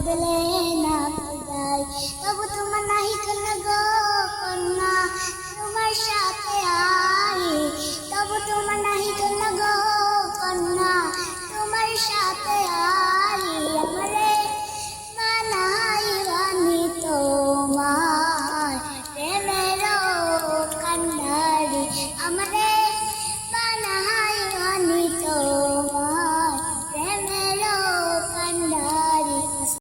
বদলে না যায়, তবু তোমার নাহি কেন গো কন্যা তোমার সাথে আই, তবু তোমার নাহি কেন গো